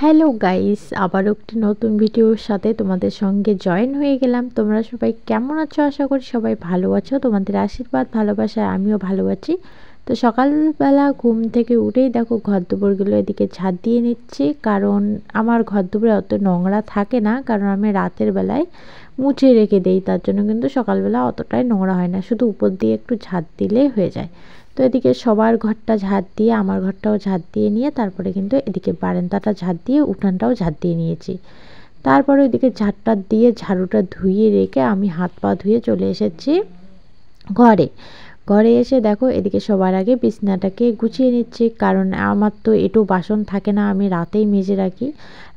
Hello guys, আবারও একটি নতুন ভিডিওর সাথে তোমাদের সঙ্গে জয়েন হয়ে গেলাম। তোমরা সবাই কেমন আছো? আশা করি সবাই ভালো আছো। তোমাদের আশীর্বাদ ভালোবাসায় আমিও ভালো আছি। তো সকালবেলা ঘুম থেকে উঠেই দেখো ঘর দুপুরগুলো এদিকে ঝাড় দিয়ে নিচ্ছি, কারণ আমার ঘর দুপুরে অত নোংরা থাকে না, কারণ আমি রাতের বেলায় মুছে রেখে দেই। তার জন্য কিন্তু সকালবেলা অতটাই নোংরা হয় না, শুধু উপর দিয়ে একটু ঝাড় দিলেই হয়ে যায়। তো এদিকে সবার ঘরটা ঝাড় দিয়ে আমার ঘরটাও ঝাড় দিয়ে নিয়ে তারপরে কিন্তু এদিকে বারান্দাটা ঝাড় দিয়ে উঠানটাও ঝাড় দিয়ে নিয়েছি। তারপরে ওইদিকে ঝাড়টা দিয়ে ঝাড়ুটা ধুয়ে রেখে আমি হাত পা ধুয়ে চলে এসেছি ঘরে। ঘরে এসে দেখো এদিকে সবার আগে বিছনাটাকে গুছিয়ে নিচ্ছি, কারণ আমার তো একটু বাসন থাকে না, আমি রাতেই মেজে রাখি।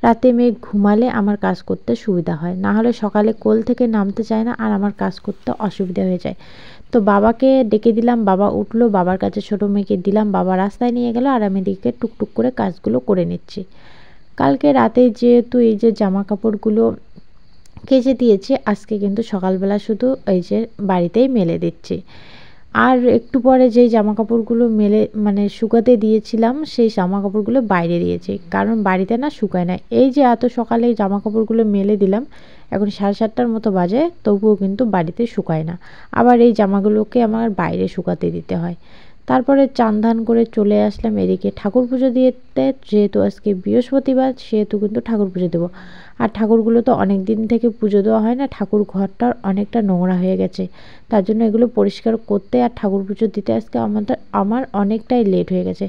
রাতে মেয়ে ঘুমালে আমার কাজ করতে সুবিধা হয়, না হলে সকালে কোল থেকে নামতে চায় না আর আমার কাজ করতে অসুবিধা হয়ে যায়। তো বাবাকে ডেকে দিলাম, বাবা উঠলো, বাবার কাছে ছোটো মেয়েকে দিলাম, বাবা রাস্তায় নিয়ে গেল আর আমি এদিকে টুকটুক করে কাজগুলো করে নিচ্ছি। কালকে রাতে যেহেতু এই যে জামা কাপড়গুলো কেচে দিয়েছি, আজকে কিন্তু সকালবেলা শুধু এই যে বাড়িতেই মেলে দিচ্ছি। আর একটু পরে যেই জামা কাপড়গুলো মেলে শুকাতে দিয়েছিলাম, সেই জামা কাপড়গুলো বাইরে দিয়েছি, কারণ বাড়িতে না শুকায় না। এই যে এত সকালে এই জামা কাপড়গুলো মেলে দিলাম, এখন 7:30টার মতো বাজে, তবুও কিন্তু বাড়িতে শুকায় না। আবার এই জামাগুলোকে আমার বাইরে শুকাতে দিতে হয়। তারপরে চান ধান করে চলে আসলাম এদিকে ঠাকুর পুজো দিতে, যেহেতু আজকে বৃহস্পতিবার সেহেতু কিন্তু ঠাকুর পুজো দেবো। আর ঠাকুরগুলো তো অনেক দিন থেকে পুজো দেওয়া হয় না, ঠাকুর ঘরটার অনেকটা নোংরা হয়ে গেছে, তার জন্য এগুলো পরিষ্কার করতে আর ঠাকুর পুজো দিতে আজকে আমার অনেকটাই লেট হয়ে গেছে।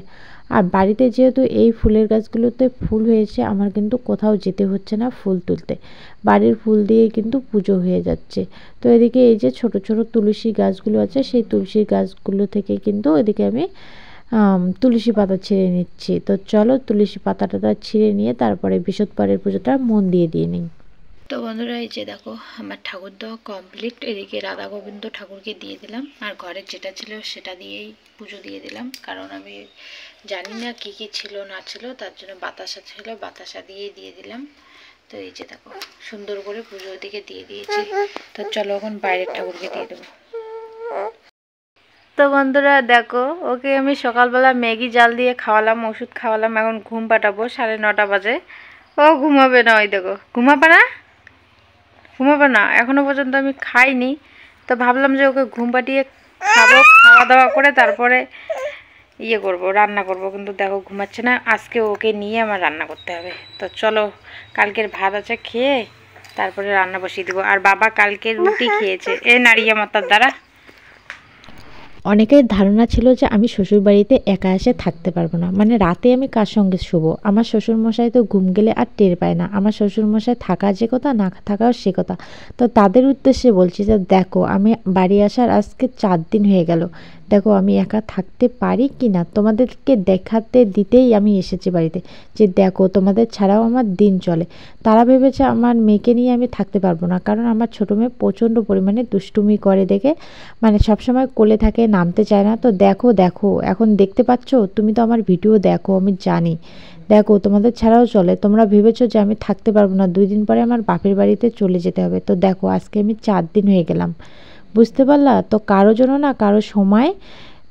আর বাড়িতে যেহেতু এই ফুলের গাছগুলোতে ফুল হয়েছে, আমার কিন্তু কোথাও যেতে হচ্ছে না ফুল তুলতে, বাড়ির ফুল দিয়েই কিন্তু পুজো হয়ে যাচ্ছে। তো এদিকে এই যে ছোট ছোট তুলসী গাছগুলো আছে, সেই তুলসী গাছগুলো থেকে কিন্তু এদিকে আমি তুলসী পাতা ছিঁড়ে নিচ্ছি। তো চলো তুলসী পাতাটা ছিঁড়ে নিয়ে তারপরে বৃহস্পতিবারের পুজোটা মন দিয়ে নিই। তো বন্ধুরা, এই যে দেখো আমার ঠাকুর দেওয়া কমপ্লিট। এদিকে রাধা গোবিন্দ ঠাকুরকে দিয়ে দিলাম, আর ঘরের যেটা ছিল সেটা দিয়েই পুজো দিয়ে দিলাম, কারণ আমি জানি না কি কি ছিল না ছিল, তার জন্য বাতাসা ছিল, বাতাসা দিয়েই দিয়ে দিলাম। তো এই যে দেখো সুন্দর করে পুজো ওদিকে দিয়ে দিয়েছি। তো চলো এখন বাইরের ঠাকুরকে দিয়ে দেবো। তো বন্ধুরা দেখো, ওকে আমি সকালবেলা ম্যাগি জাল দিয়ে খাওয়ালাম, ওষুধ খাওয়ালাম, এখন ঘুম পাঠাবো, 9:30 বাজে। ও ঘুমাবে না, ওই দেখো ঘুমাবে না, এখনো পর্যন্ত আমি খাইনি। তো ভাবলাম যে ওকে ঘুম পাঠিয়ে খাবো, খাওয়া দাওয়া করে তারপরে রান্না করব, কিন্তু দেখো ঘুমাচ্ছে না। আজকে ওকে নিয়ে আমার রান্না করতে হবে। তো চলো, কালকের ভাত আছে, খেয়ে তারপরে রান্না বসিয়ে দেবো। আর বাবা কালকে রুটি খেয়েছে, নাড়িয়ে মাথার দ্বারা। অনেকের ধারণা ছিল যে আমি শ্বশুরবাড়িতে একা এসে থাকতে পারবো না, রাতে আমি কার সঙ্গে শুবো। আমার শ্বশুরমশাই তো ঘুম গেলে আর টের পায় না, আমার শ্বশুরমশাই থাকা যে কথা, না থাকাও সে কথা। তো তাদের উদ্দেশ্যে বলছি যে দেখো, আমি বাড়ি আসার আজকে 4 দিন হয়ে গেল, দেখো আমি একা থাকতে পারি কি না, তোমাদেরকে দেখাতে দিতেই আমি এসেছি বাড়িতে, যে দেখো তোমাদের ছাড়াও আমার দিন চলে। তারা ভেবেছে আমার মেয়েকে নিয়ে আমি থাকতে পারবো না, কারণ আমার ছোটো মেয়ে প্রচণ্ড পরিমাণে দুষ্টুমি করে দেখে, সবসময় কোলে থাকে, নামতে চায় না। তো দেখো এখন দেখতে পাচ্ছ, তুমি তো আমার ভিডিও দেখো, আমি জানি, দেখো তোমাদের ছাড়াও চলে। তোমরা ভেবেছো যে আমি থাকতে পারবো না, 2 দিন পরে আমার বাপের বাড়িতে চলে যেতে হবে। তো দেখো আজকে আমি 4 দিন হয়ে গেলাম, বুঝতে পারলা? তো কারো জন্য না কারো সময়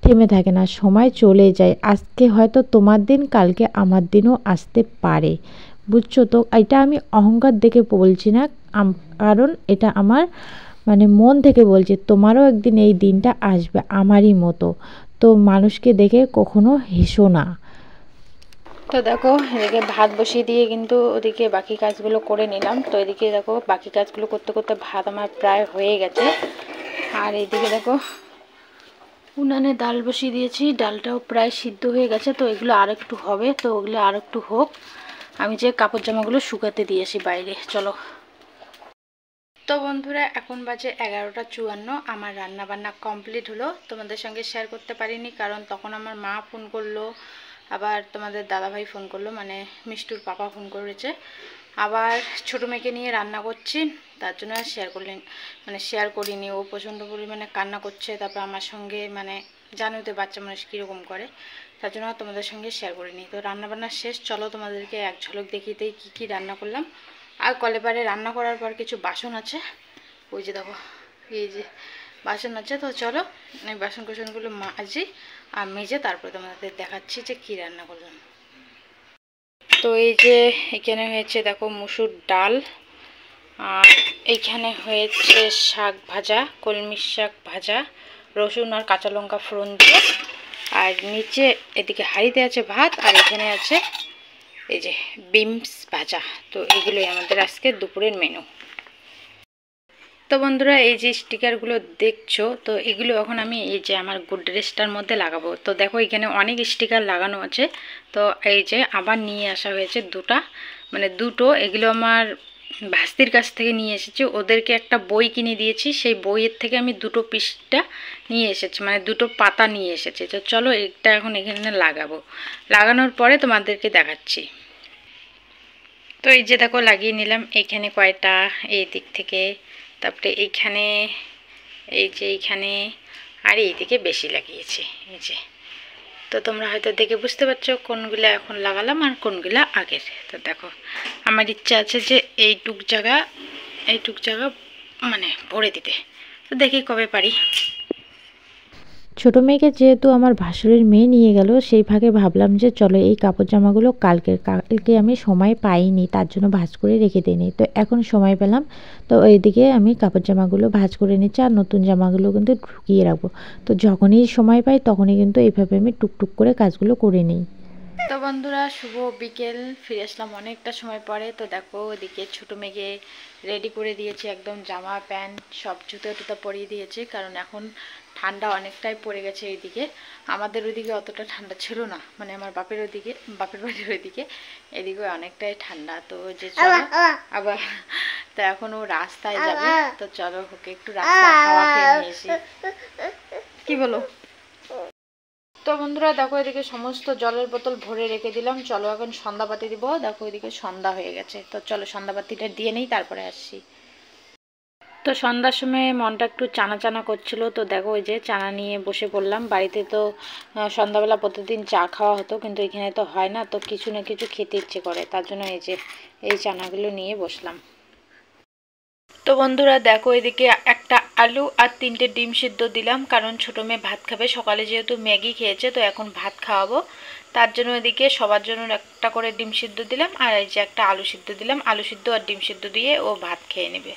থেমে থাকে না, সময় চলে যায়। আজকে হয়তো তোমার দিন, কালকে আমার দিনও আসতে পারে, বুঝছো? তো এটা আমি অহংকার দেখে বলছি না, কারণ এটা আমার মন থেকে বলছি, তোমারও একদিন এই দিনটা আসবে আমারই মতো। তো মানুষকে দেখে কখনো হেসো না। তো দেখো এদিকে ভাত বসিয়ে দিয়ে কিন্তু ওদিকে বাকি কাজগুলো করে নিলাম। তো এদিকে দেখো বাকি কাজগুলো করতে করতে ভাত আমার প্রায় হয়ে গেছে। আর এইদিকে দেখো উনানে ডাল বসিয়ে দিয়েছি, ডালটাও প্রায় সিদ্ধ হয়ে গেছে। তো এগুলো আর একটু হবে, তো ওগুলো আর একটু হোক, আমি যে কাপড় জামাগুলো শুকাতে দিয়েছি বাইরে। চলো। তো বন্ধুরা, এখন বাজে 11:54, আমার রান্না বান্না কমপ্লিট হলো। তোমাদের সঙ্গে শেয়ার করতে পারিনি, কারণ তখন আমার মা ফোন করলো, আবার তোমাদের দাদাভাই ফোন করলো, মিষ্টুর পাপা ফোন করেছে, আবার ছোটো মেয়েকে নিয়ে রান্না করছি, তার জন্য শেয়ার করিনি। ও প্রচণ্ড পরিমাণে কান্না করছে, তারপর আমার সঙ্গে জানোই তো বাচ্চা মানুষ কীরকম করে, তার জন্য তোমাদের সঙ্গে শেয়ার করিনি। তো রান্নাবান্না শেষ, চলো তোমাদেরকে এক ঝলক দেখিতেই কী রান্না করলাম। আর কলেপারে রান্না করার পর কিছু বাসন আছে, ওই যে দেখো এই যে বাসন আছে। তো চলো এই বাসন কোসনগুলো মাজি আর মেজে তারপরে তোমাদের দেখাচ্ছি যে কী রান্না করলাম। তো এই যে এখানে হয়েছে দেখো মুসুর ডাল, আর এইখানে হয়েছে শাক ভাজা, কলমি শাক ভাজা, রসুন আর কাঁচা লঙ্কা ফোড়ন দিয়ে। আর নিচে এদিকে হাঁড়িতে আছে ভাত, আর এখানে আছে এই যে বিমস ভাজা। তো এগুলোই আমাদের আজকে দুপুরের মেনু। তো বন্ধুরা এই যে স্টিকারগুলো দেখছো, তো এগুলো এখন আমি এই যে আমার গোদরেজটার মধ্যে লাগাবো। তো দেখো এখানে অনেক স্টিকার লাগানো আছে। তো এই যে আবার নিয়ে আসা হয়েছে দুটো। এগুলো আমার ভাস্তির কাছ থেকে নিয়ে এসেছি। ওদেরকে একটা বই কিনে দিয়েছি, সেই বইয়ের থেকে আমি দুটো পৃষ্ঠা নিয়ে এসেছি, মানে দুটো পাতা নিয়ে এসেছি। তো চলো এটা এখন এখানে লাগাবো, লাগানোর পরে তোমাদেরকে দেখাচ্ছি। তো এই যে দেখো লাগিয়ে নিলাম এইখানে কয়টা, এই দিক থেকে, তারপরে এইখানে, এই যে এইখানে, আর এইদিকে বেশি লাগিয়েছি এই যে। তো তোমরা হয়তো দেখে বুঝতে পারছো কোনগুলো এখন লাগালাম আর কোনগুলো আগের। তো দেখো আমার ইচ্ছা আছে যে এইটুক জায়গা মানে ভরে দিতে। তো দেখি কবে পারি। ছোটো মেয়েকে যেহেতু আমার ভাসুরের মেয়ে নিয়ে গেল, সেই ভাগে ভাবলাম যে চলো এই কাপড় জামাগুলো কালকে আমি সময় পাইনি, তার জন্য ভাঁজ করে রেখে দিইনি। তো এখন সময় পেলাম, তো এইদিকে আমি কাপড় জামাগুলো ভাঁজ করে নিচ্ছি, আর নতুন জামাগুলো কিন্তু ঢুকিয়ে রাখবো। তো যখনই সময় পাই তখনই কিন্তু এইভাবে আমি টুকটুক করে কাজগুলো করে নিই। তো বন্ধুরা শুভ বিকেল, ফিরে আসলাম অনেকটা সময় পরে। তো দেখো ওদিকে ছোটো মেয়েকে রেডি করে দিয়েছি, একদম জামা প্যান্ট সব জুতো টুতো পরিয়ে দিয়েছি, কারণ এখন ঠান্ডা অনেকটাই পড়ে গেছে এইদিকে। আমাদের ওইদিকে অতটা ঠান্ডা ছিল না, মানে আমার বাপের বাড়ির ওইদিকে, এদিকে অনেকটাই ঠান্ডা। তো যে চলো আবার, তো এখন ও রাস্তায় যাবে, তো চলো ওকে একটু রাস্তায় হাওয়া খেয়ে নিয়ে এসি। কি বলো? তো বন্ধুরা দেখো এদিকে সমস্ত জলের বোতল ভরে রেখে দিলাম, চলো এখন সন্ধ্যাবাতি দিব। দেখো এদিকে সন্ধ্যা হয়ে গেছে, তো চলো সন্ধ্যাবাতিটা দিয়ে নেই, তারপরে আসছি। তো সন্ধ্যার সময় মনটা একটু চানা চানা করছিল, তো দেখো ওই যে চানা নিয়ে বসে পড়লাম। বাড়িতে তো সন্ধ্যাবেলা প্রতিদিন চা খাওয়া হতো, কিন্তু এখানে তো হয় না, তো কিছু না কিছু খেতে ইচ্ছে করে, তার জন্য এই যে এই চানাগুলো নিয়ে বসলাম। তো বন্ধুরা দেখো এদিকে একটা আলু আর 3টে ডিম সিদ্ধ দিলাম, কারণ ছোটো মেয়ে ভাত খাবে, সকালে যেহেতু ম্যাগি খেয়েছে, তো এখন ভাত খাওয়াবো, তার জন্য এদিকে সবার জন্য একটা করে ডিম সিদ্ধ দিলাম, আর এই যে একটা আলু সিদ্ধ দিলাম। আলু সিদ্ধ আর ডিম সিদ্ধ দিয়ে ও ভাত খেয়ে নেবে।